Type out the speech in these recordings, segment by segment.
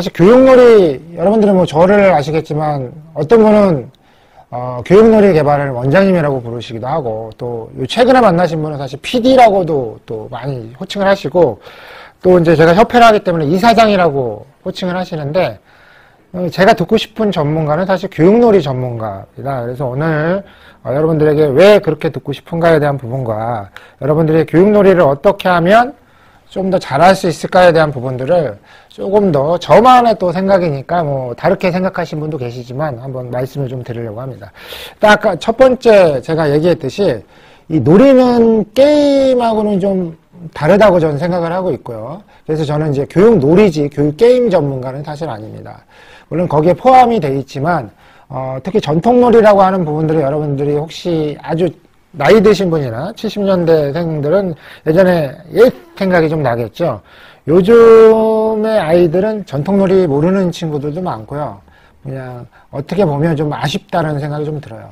사실 교육놀이, 여러분들은 뭐 저를 아시겠지만 어떤 분은 교육놀이 개발을 원장님이라고 부르시기도 하고, 또 최근에 만나신 분은 사실 PD라고도 또 많이 호칭을 하시고, 또 이제 제가 협회를 하기 때문에 이사장이라고 호칭을 하시는데, 제가 듣고 싶은 전문가는 사실 교육놀이 전문가입니다. 그래서 오늘 여러분들에게 왜 그렇게 듣고 싶은가에 대한 부분과 여러분들이 교육놀이를 어떻게 하면 좀 더 잘할 수 있을까에 대한 부분들을 조금 더 저만의 또 생각이니까 뭐 다르게 생각하신 분도 계시지만 한번 말씀을 좀 드리려고 합니다. 아까 첫 번째 제가 얘기했듯이 이 놀이는 게임하고는 좀 다르다고 저는 생각을 하고 있고요. 그래서 저는 이제 교육 놀이지 교육 게임 전문가는 사실 아닙니다. 물론 거기에 포함이 되어 있지만 특히 전통놀이라고 하는 부분들을 여러분들이 혹시 아주 나이 드신 분이나 70년대생들은 예전에 옛 생각이 좀 나겠죠. 요즘의 아이들은 전통놀이 모르는 친구들도 많고요. 그냥 어떻게 보면 좀 아쉽다는 생각이 좀 들어요.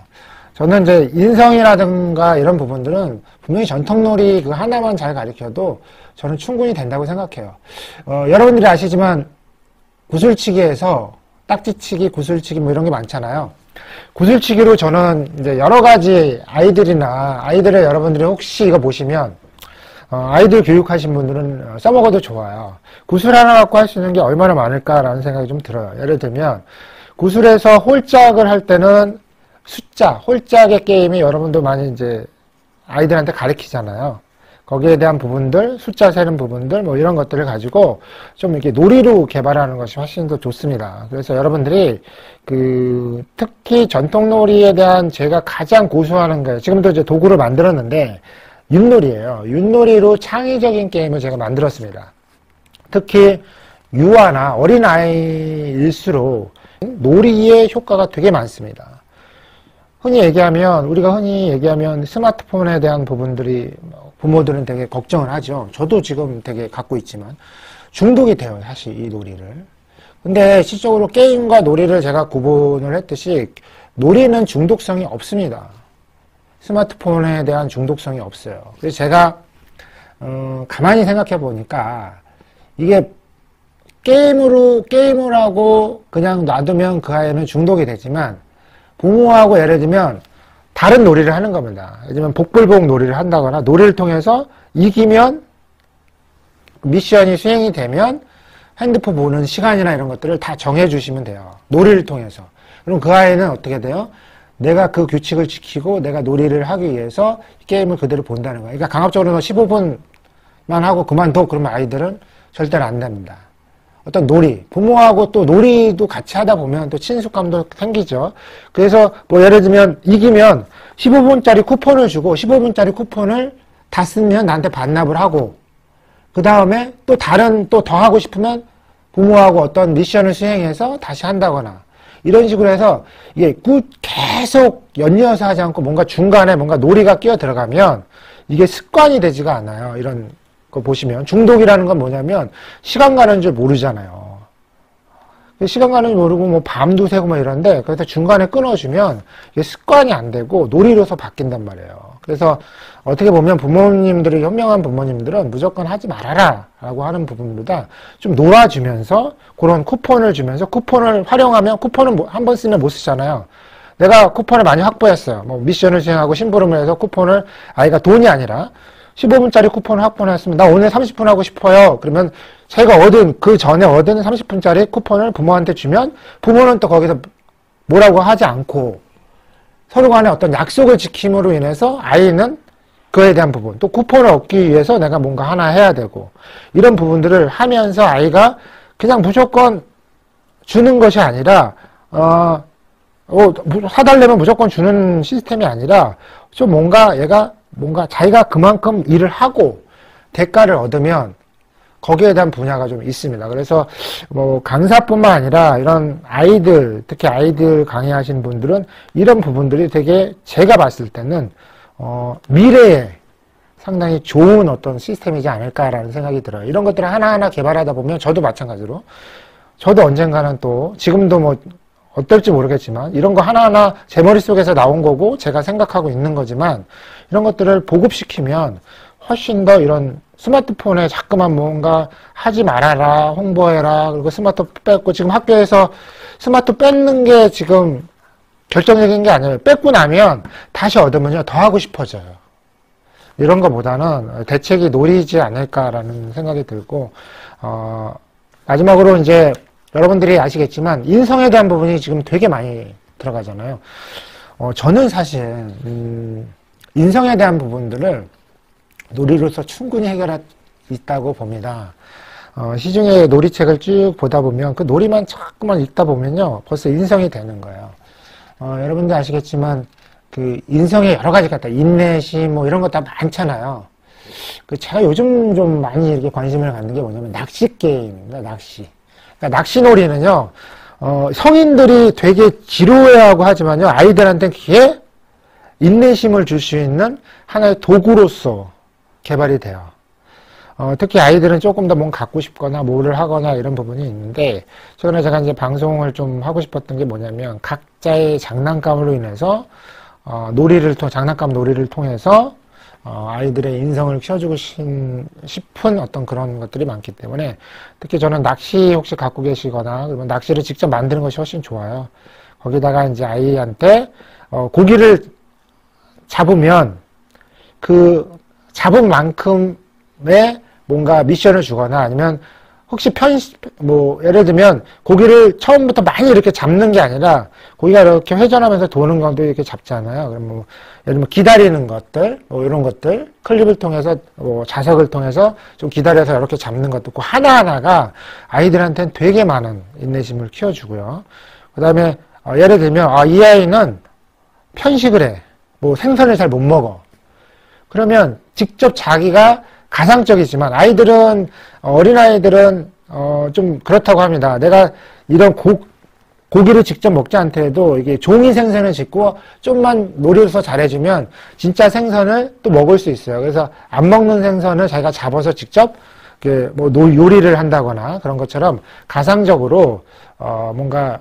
저는 이제 인성이라든가 이런 부분들은 분명히 전통놀이 그 하나만 잘 가르쳐도 저는 충분히 된다고 생각해요. 여러분들이 아시지만 구슬치기에서 딱지치기, 구슬치기 뭐 이런 게 많잖아요. 구슬치기로 저는 이제 여러 가지 아이들이나 아이들의 여러분들이 혹시 이거 보시면 아이들 교육하신 분들은 써먹어도 좋아요. 구슬 하나 갖고 할 수 있는 게 얼마나 많을까라는 생각이 좀 들어요. 예를 들면 구슬에서 홀짝을 할 때는 숫자, 홀짝의 게임이 여러분도 많이 이제 아이들한테 가르치잖아요. 거기에 대한 부분들, 숫자 세는 부분들, 뭐 이런 것들을 가지고 좀 이렇게 놀이로 개발하는 것이 훨씬 더 좋습니다. 그래서 여러분들이 특히 전통놀이에 대한 제가 가장 고수하는 거예요. 지금도 이제 도구를 만들었는데, 윷놀이에요. 윷놀이로 창의적인 게임을 제가 만들었습니다. 특히 유아나 어린아이일수록 놀이의 효과가 되게 많습니다. 우리가 흔히 얘기하면 스마트폰에 대한 부분들이 부모들은 되게 걱정을 하죠. 저도 지금 되게 갖고 있지만 중독이 돼요, 사실 이 놀이를. 근데 실적으로 게임과 놀이를 제가 구분을 했듯이 놀이는 중독성이 없습니다. 스마트폰에 대한 중독성이 없어요. 그래서 제가 가만히 생각해 보니까 이게 게임을 하고 그냥 놔두면 그 아이는 중독이 되지만 부모하고 예를 들면 다른 놀이를 하는 겁니다. 예를 들면 복불복 놀이를 한다거나 놀이를 통해서 이기면 미션이 수행이 되면 핸드폰 보는 시간이나 이런 것들을 다 정해주시면 돼요. 놀이를 통해서. 그럼 그 아이는 어떻게 돼요? 내가 그 규칙을 지키고 내가 놀이를 하기 위해서 게임을 그대로 본다는 거예요. 그러니까 강압적으로 15분만 하고 그만둬 그러면 아이들은 절대로 안 됩니다. 어떤 놀이, 부모하고 또 놀이도 같이 하다 보면 또 친숙감도 생기죠. 그래서 뭐 예를 들면 이기면 15분짜리 쿠폰을 주고 15분짜리 쿠폰을 다 쓰면 나한테 반납을 하고 그 다음에 또 더 하고 싶으면 부모하고 어떤 미션을 수행해서 다시 한다거나 이런 식으로 해서 이게 계속 연이어서 하지 않고 뭔가 중간에 뭔가 놀이가 끼어 들어가면 이게 습관이 되지가 않아요. 이런 거 보시면 중독이라는 건 뭐냐면 시간 가는 줄 모르잖아요. 시간 가는 줄 모르고 뭐 밤도 새고 뭐 이런데 그래서 중간에 끊어주면 이게 습관이 안 되고 놀이로서 바뀐단 말이에요. 그래서 어떻게 보면 부모님들이 현명한 부모님들은 무조건 하지 말아라 라고 하는 부분보다 좀 놀아주면서 그런 쿠폰을 주면서 쿠폰을 활용하면 쿠폰은 한 번 쓰면 못 쓰잖아요. 내가 쿠폰을 많이 확보했어요. 뭐 미션을 수행하고 심부름을 해서 쿠폰을 아이가 돈이 아니라 15분짜리 쿠폰을 확보했으면 나 오늘 30분 하고 싶어요. 그러면 자기가 그 전에 얻은 30분짜리 쿠폰을 부모한테 주면 부모는 또 거기서 뭐라고 하지 않고 서로 간에 어떤 약속을 지킴으로 인해서 아이는 그에 대한 부분 또 쿠폰을 얻기 위해서 내가 뭔가 하나 해야 되고 이런 부분들을 하면서 아이가 그냥 무조건 주는 것이 아니라 사달라면 무조건 주는 시스템이 아니라 좀 뭔가 자기가 그만큼 일을 하고 대가를 얻으면 거기에 대한 분야가 좀 있습니다. 그래서 뭐 강사뿐만 아니라 이런 아이들, 특히 아이들 강의하시는 분들은 이런 부분들이 되게 제가 봤을 때는 미래에 상당히 좋은 어떤 시스템이지 않을까라는 생각이 들어요. 이런 것들을 하나하나 개발하다 보면 저도 마찬가지로 저도 언젠가는 또 지금도 뭐 어떨지 모르겠지만 이런 거 하나하나 제 머릿속에서 나온 거고 제가 생각하고 있는 거지만 이런 것들을 보급시키면 훨씬 더 이런 스마트폰에 자꾸만 뭔가 하지 말아라, 홍보해라, 그리고 스마트폰 뺏고 지금 학교에서 스마트폰 뺏는 게 지금 결정적인 게 아니에요. 뺏고 나면 다시 얻으면요 더 하고 싶어져요. 이런 것보다는 대책이 노리지 않을까라는 생각이 들고 마지막으로 이제 여러분들이 아시겠지만 인성에 대한 부분이 지금 되게 많이 들어가잖아요. 저는 사실 인성에 대한 부분들을 놀이로서 충분히 해결할 수 있다고 봅니다. 시중에 놀이책을 쭉 보다 보면 그 놀이만 자꾸만 읽다 보면요 벌써 인성이 되는 거예요. 여러분들 아시겠지만 그 인성에 여러 가지가 있다. 인내심 뭐 이런 거 다 많잖아요. 제가 요즘 좀 많이 이렇게 관심을 갖는 게 뭐냐면 낚시 게임입니다. 낚시. 그러니까 낚시놀이는요, 성인들이 되게 지루해하고 하지만요, 아이들한테는 그게 인내심을 줄 수 있는 하나의 도구로서 개발이 돼요. 특히 아이들은 조금 더 뭔가 갖고 싶거나 뭐를 하거나 이런 부분이 있는데, 최근에 제가 이제 방송을 좀 하고 싶었던 게 뭐냐면, 각자의 장난감으로 인해서, 장난감 놀이를 통해서, 아이들의 인성을 키워주고 싶은 어떤 그런 것들이 많기 때문에 특히 저는 낚시 혹시 갖고 계시거나 그러면 낚시를 직접 만드는 것이 훨씬 좋아요. 거기다가 이제 아이한테 고기를 잡으면 그 잡은 만큼의 뭔가 미션을 주거나 아니면 혹시 예를 들면 고기를 처음부터 많이 이렇게 잡는 게 아니라 고기가 이렇게 회전하면서 도는 것도 이렇게 잡잖아요. 그럼 예를 들면 기다리는 것들, 이런 것들, 클립을 통해서, 자석을 통해서 좀 기다려서 이렇게 잡는 것도 있고 하나하나가 아이들한테는 되게 많은 인내심을 키워주고요. 그 다음에, 예를 들면, 이 아이는 편식을 해. 생선을 잘 못 먹어. 그러면 직접 자기가 가상적이지만 어린아이들은 좀 그렇다고 합니다. 내가 이런 고기를 직접 먹지 않더라도 이게 종이 생선을 짓고 좀만 놀이로서 잘해주면 진짜 생선을 또 먹을 수 있어요. 그래서 안 먹는 생선을 자기가 잡아서 직접 요리를 한다거나 그런 것처럼 가상적으로 뭔가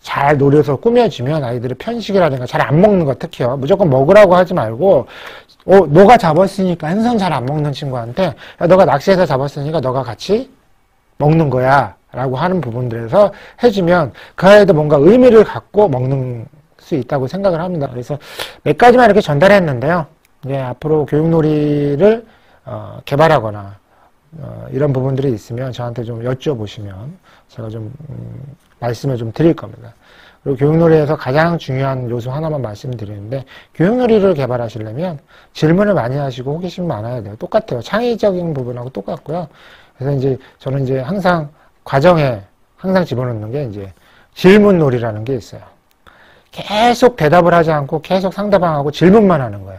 잘 놀이로서 꾸며주면 아이들이 편식이라든가 잘 안 먹는 거 특히요. 무조건 먹으라고 하지 말고 너가 잡았으니까 생선 잘 안 먹는 친구한테 야, 너가 낚시해서 잡았으니까 너가 같이 먹는 거야 라고 하는 부분들에서 해주면 그 아이도 뭔가 의미를 갖고 먹는 수 있다고 생각을 합니다. 그래서 몇 가지만 이렇게 전달했는데요. 이제 앞으로 교육놀이를 개발하거나 이런 부분들이 있으면 저한테 좀 여쭤보시면 제가 좀 말씀을 좀 드릴 겁니다. 그리고 교육놀이에서 가장 중요한 요소 하나만 말씀드리는데 교육놀이를 개발하시려면 질문을 많이 하시고 호기심 많아야 돼요. 똑같아요. 창의적인 부분하고 똑같고요. 그래서 이제 저는 이제 항상 과정에 항상 집어넣는 게 이제 질문놀이라는 게 있어요. 계속 대답을 하지 않고 계속 상대방하고 질문만 하는 거예요.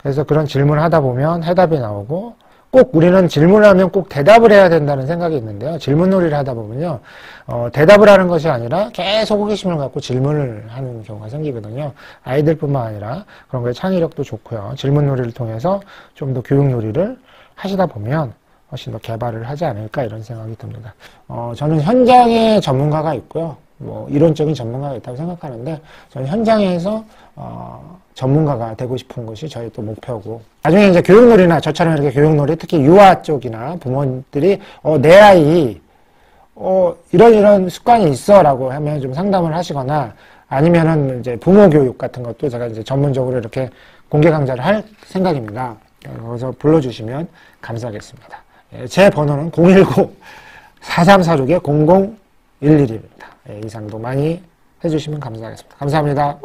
그래서 그런 질문을 하다 보면 해답이 나오고 꼭 우리는 질문을 하면 꼭 대답을 해야 된다는 생각이 있는데요. 질문놀이를 하다 보면요. 대답을 하는 것이 아니라 계속 호기심을 갖고 질문을 하는 경우가 생기거든요. 아이들뿐만 아니라 그런 거에 창의력도 좋고요. 질문놀이를 통해서 좀 더 교육놀이를 하시다 보면 훨씬 더 개발을 하지 않을까 이런 생각이 듭니다. 저는 현장에 전문가가 있고요. 이론적인 전문가가 있다고 생각하는데 저는 현장에서 전문가가 되고 싶은 것이 저희 또 목표고 나중에 이제 교육놀이나 저처럼 이렇게 교육놀이 특히 유아 쪽이나 부모들이 내 아이 이런 습관이 있어 라고 하면 좀 상담을 하시거나 아니면은 이제 부모 교육 같은 것도 제가 이제 전문적으로 이렇게 공개 강좌를 할 생각입니다. 그래서 불러주시면 감사하겠습니다. 제 번호는 010-4346-0011입니다. 이상도 많이 해주시면 감사하겠습니다. 감사합니다.